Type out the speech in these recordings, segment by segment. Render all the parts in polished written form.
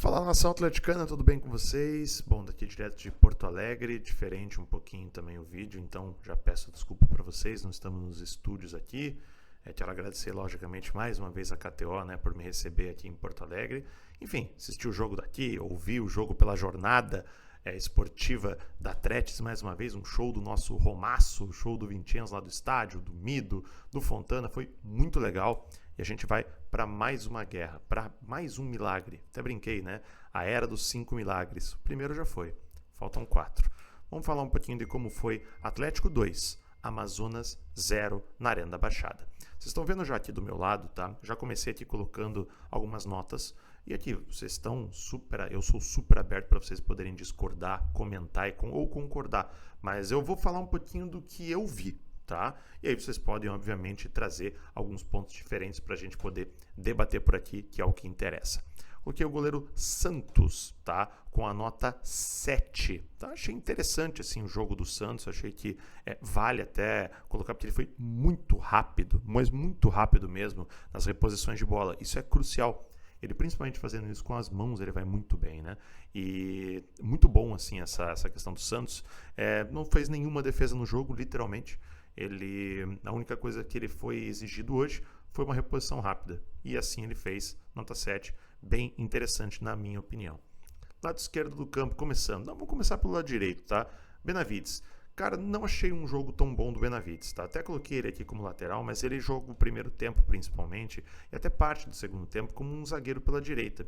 Fala, nação atleticana, tudo bem com vocês? Bom, daqui direto de Porto Alegre, diferente um pouquinho também o vídeo, então já peço desculpa para vocês, não estamos nos estúdios aqui. Quero agradecer, logicamente, mais uma vez a KTO, né, por me receber aqui em Porto Alegre. Enfim, assistir o jogo daqui, ouvir o jogo pela jornada esportiva da Tretes, mais uma vez, um show do nosso Romaço, show do Vincenzo lá do estádio, do Mido, do Fontana, foi muito legal. E a gente vai para mais uma guerra, para mais um milagre. Até brinquei, né? A era dos 5 milagres. O primeiro já foi, faltam 4. Vamos falar um pouquinho de como foi Atlético 2, Amazonas 0 na Arena da Baixada. Vocês estão vendo já aqui do meu lado, tá? Já comecei aqui colocando algumas notas. E aqui, vocês estão eu sou super aberto para vocês poderem discordar, comentar ou concordar. Mas eu vou falar um pouquinho do que eu vi, tá? E aí vocês podem, obviamente, trazer alguns pontos diferentes para a gente poder debater por aqui, que é o que interessa. Coloquei o goleiro Santos, tá? Com a nota 7. Tá? Achei interessante assim, o jogo do Santos, achei que vale até colocar, porque ele foi muito rápido, mas muito rápido mesmo nas reposições de bola. Isso é crucial. Ele, principalmente fazendo isso com as mãos, ele vai muito bem, né? E muito bom, assim, essa questão do Santos. Não fez nenhuma defesa no jogo, literalmente. A única coisa que ele foi exigido hoje foi uma reposição rápida. E assim ele fez, nota 7, bem interessante na minha opinião. Lado esquerdo do campo, começando. Não, vamos começar pelo lado direito, tá? Benavides. Cara, não achei um jogo tão bom do Benavides, tá? Até coloquei ele aqui como lateral, mas ele jogou o primeiro tempo, principalmente, e até parte do segundo tempo, como um zagueiro pela direita.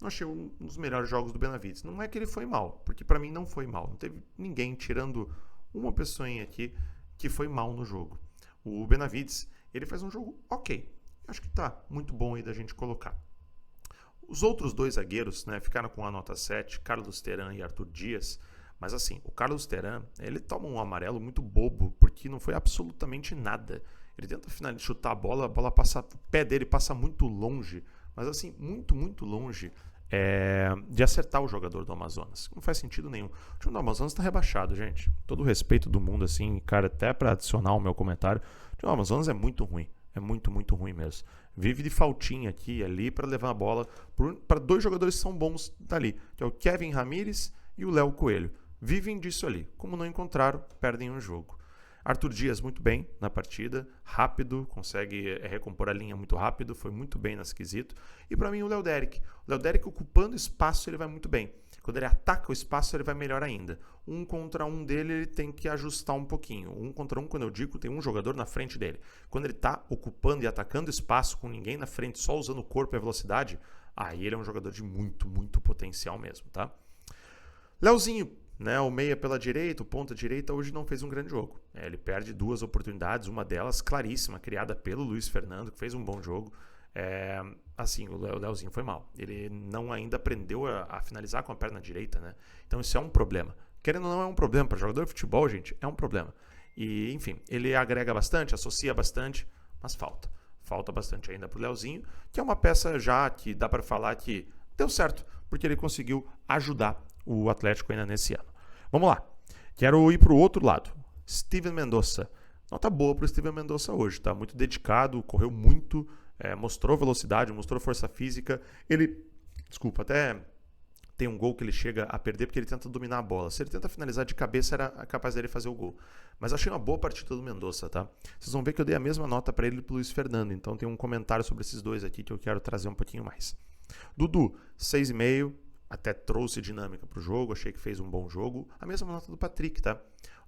Não achei um dos melhores jogos do Benavides. Não é que ele foi mal, porque para mim não foi mal. Não teve ninguém, tirando uma pessoinha aqui, que foi mal no jogo. O Benavides, ele faz um jogo ok. Acho que tá muito bom aí da gente colocar. Os outros dois zagueiros, né, ficaram com a nota 7, Carlos Teran e Arthur Dias. Mas assim, o Carlos Teran, ele toma um amarelo muito bobo, porque não foi absolutamente nada. Ele tenta chutar a bola passa, o pé dele passa muito longe, mas assim, muito, muito longe de acertar o jogador do Amazonas. Não faz sentido nenhum. O time do Amazonas está rebaixado, gente. Todo o respeito do mundo, assim, cara, até para adicionar o meu comentário, o time do Amazonas é muito ruim. É muito, muito ruim mesmo. Vive de faltinha aqui e ali para levar a bola para dois jogadores que são bons dali, que é o Kevin Ramírez e o Léo Coelho. Vivem disso ali. Como não encontraram, perdem um jogo. Arthur Dias muito bem na partida, rápido, consegue recompor a linha muito rápido, foi muito bem nesse quesito. E para mim o Léo Derek. O Léo Derek ocupando espaço ele vai muito bem. Quando ele ataca o espaço ele vai melhor ainda. Um contra um dele ele tem que ajustar um pouquinho. Um contra um, quando eu digo, tem um jogador na frente dele. Quando ele está ocupando e atacando espaço com ninguém na frente, só usando o corpo e a velocidade, aí ele é um jogador de muito, muito potencial mesmo, tá? Léozinho, né, o meia pela direita, o ponta direita, hoje não fez um grande jogo. Ele perde 2 oportunidades, uma delas claríssima, criada pelo Luiz Fernando, que fez um bom jogo. Assim, o Léozinho foi mal. Ele não ainda aprendeu a finalizar com a perna direita, né? Então isso é um problema. Querendo ou não, é um problema. Para jogador de futebol, gente, é um problema. E, enfim, ele agrega bastante, associa bastante, mas falta. Falta bastante ainda pro Léozinho, que é uma peça já que dá para falar que deu certo, porque ele conseguiu ajudar o Atlético ainda nesse ano. Vamos lá. Quero ir para o outro lado. Steven Mendonça. Nota boa para o Steven Mendonça hoje. Tá muito dedicado, correu muito, mostrou velocidade, mostrou força física. Ele, até tem um gol que ele chega a perder porque ele tenta dominar a bola. Se ele tenta finalizar de cabeça, era capaz dele fazer o gol. Mas achei uma boa partida do Mendonça, tá? Vocês vão ver que eu dei a mesma nota para ele e para o Luiz Fernando. Então tem um comentário sobre esses dois aqui que eu quero trazer um pouquinho mais. Dudu, 6,5. Até trouxe dinâmica para o jogo, achei que fez um bom jogo. A mesma nota do Patrick, tá?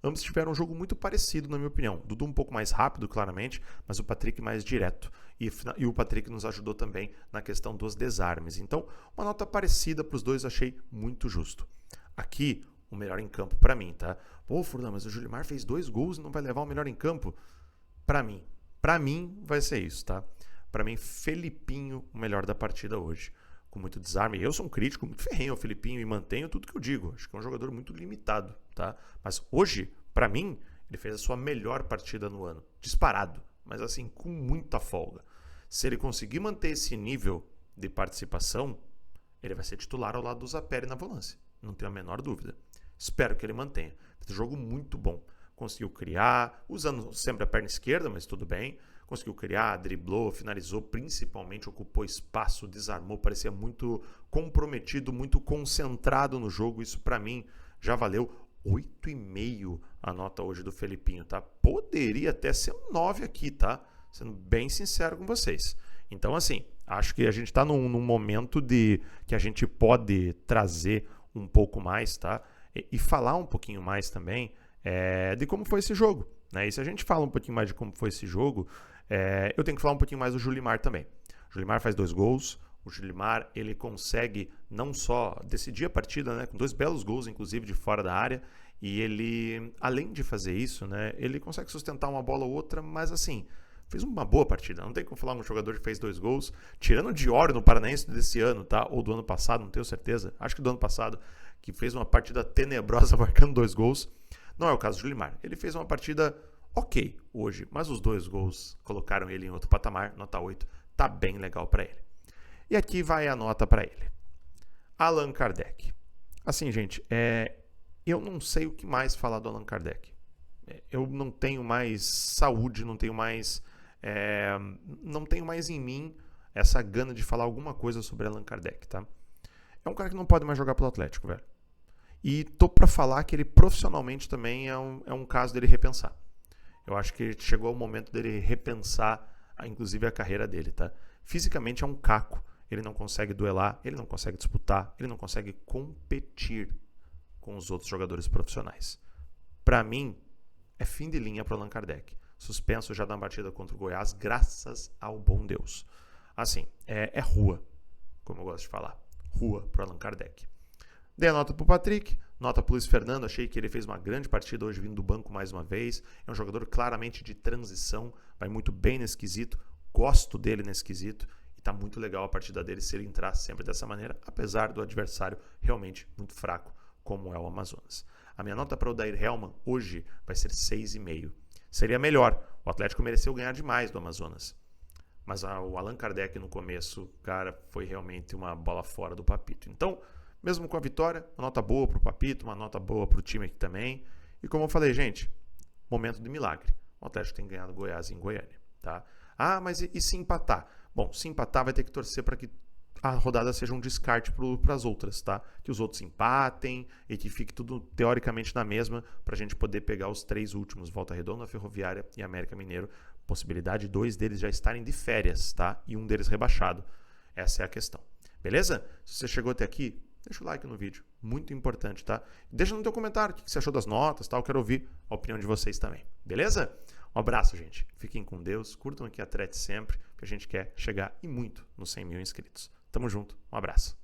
Ambos tiveram um jogo muito parecido, na minha opinião. Dudu um pouco mais rápido, claramente, mas o Patrick mais direto. E o Patrick nos ajudou também na questão dos desarmes. Então, uma nota parecida para os dois, achei muito justo. Aqui, o melhor em campo para mim, tá? Pô, Furlan, mas o Julimar fez 2 gols e não vai levar o melhor em campo? Para mim vai ser isso, tá? Para mim, Felipinho, o melhor da partida hoje. Com muito desarme. Eu sou um crítico muito ferrenho ao Felipinho e mantenho tudo que eu digo. Acho que é um jogador muito limitado, tá? Mas hoje, para mim, ele fez a sua melhor partida no ano. Disparado, mas assim, com muita folga. Se ele conseguir manter esse nível de participação, ele vai ser titular ao lado do Zapelli na volância. Não tenho a menor dúvida. Espero que ele mantenha. Fez um jogo muito bom. Conseguiu criar, usando sempre a perna esquerda, mas tudo bem. conseguiu criar, driblou, finalizou, principalmente ocupou espaço, desarmou, parecia muito comprometido, muito concentrado no jogo. Isso para mim já valeu 8,5 a nota hoje do Felipinho, tá? Poderia até ser um 9 aqui, tá? Sendo bem sincero com vocês. Então, assim, acho que a gente está num momento de que a gente pode trazer um pouco mais, tá? E falar um pouquinho mais também de como foi esse jogo, né? E se a gente fala um pouquinho mais de como foi esse jogo, eu tenho que falar um pouquinho mais do Julimar também. O Julimar faz 2 gols. O Julimar, ele consegue não só decidir a partida, né, com 2 belos gols, inclusive, de fora da área, e ele, além de fazer isso, né, ele consegue sustentar uma bola ou outra, mas assim, fez uma boa partida. Não tem como falar um jogador que fez 2 gols, tirando o Diório no Paranaense desse ano, tá? Ou do ano passado, não tenho certeza, acho que do ano passado, que fez uma partida tenebrosa marcando 2 gols. Não é o caso do Julimar. Ele fez uma partida ok hoje, mas os 2 gols colocaram ele em outro patamar, nota 8, tá bem legal para ele. E aqui vai a nota para ele. Allan Kardec. Assim, gente, eu não sei o que mais falar do Allan Kardec. Eu não tenho mais saúde, não tenho mais em mim essa gana de falar alguma coisa sobre Allan Kardec, tá? É um cara que não pode mais jogar pelo Atlético, velho. E tô para falar que ele profissionalmente também é um caso dele repensar. Eu acho que chegou o momento dele repensar, inclusive, a carreira dele, tá? Fisicamente é um caco. Ele não consegue duelar, ele não consegue disputar, ele não consegue competir com os outros jogadores profissionais. Para mim, é fim de linha para o Allan Kardec. Suspenso já na partida contra o Goiás, graças ao bom Deus. Assim, é rua, como eu gosto de falar. Rua para o Allan Kardec. Dei a nota para o Patrick, nota para o Luiz Fernando. Achei que ele fez uma grande partida hoje vindo do banco mais uma vez. É um jogador claramente de transição, vai muito bem nesse quesito. Gosto dele nesse quesito. Tá muito legal a partida dele se ele entrar sempre dessa maneira, apesar do adversário realmente muito fraco, como é o Amazonas. A minha nota para o Odair Hellmann hoje vai ser 6,5. Seria melhor, o Atlético mereceu ganhar demais do Amazonas. Mas o Allan Kardec no começo, cara, foi realmente uma bola fora do Papito. Então, mesmo com a vitória, uma nota boa para o Papito, uma nota boa para o time aqui também. E como eu falei, gente, momento de milagre. O Atlético tem ganhado Goiás em Goiânia, tá? Ah, mas e se empatar? Bom, se empatar vai ter que torcer para que a rodada seja um descarte para as outras, tá? Que os outros empatem e que fique tudo teoricamente na mesma para a gente poder pegar os 3 últimos, Volta Redonda, Ferroviária e América Mineiro. Possibilidade de 2 deles já estarem de férias, tá? E um deles rebaixado. Essa é a questão. Beleza? Se você chegou até aqui, deixa o like no vídeo. Muito importante, tá? Deixa no teu comentário o que você achou das notas, tá? Eu quero ouvir a opinião de vocês também. Beleza? Um abraço, gente. Fiquem com Deus. Curtam aqui a Thread sempre, que a gente quer chegar e muito nos 100 mil inscritos. Tamo junto. Um abraço.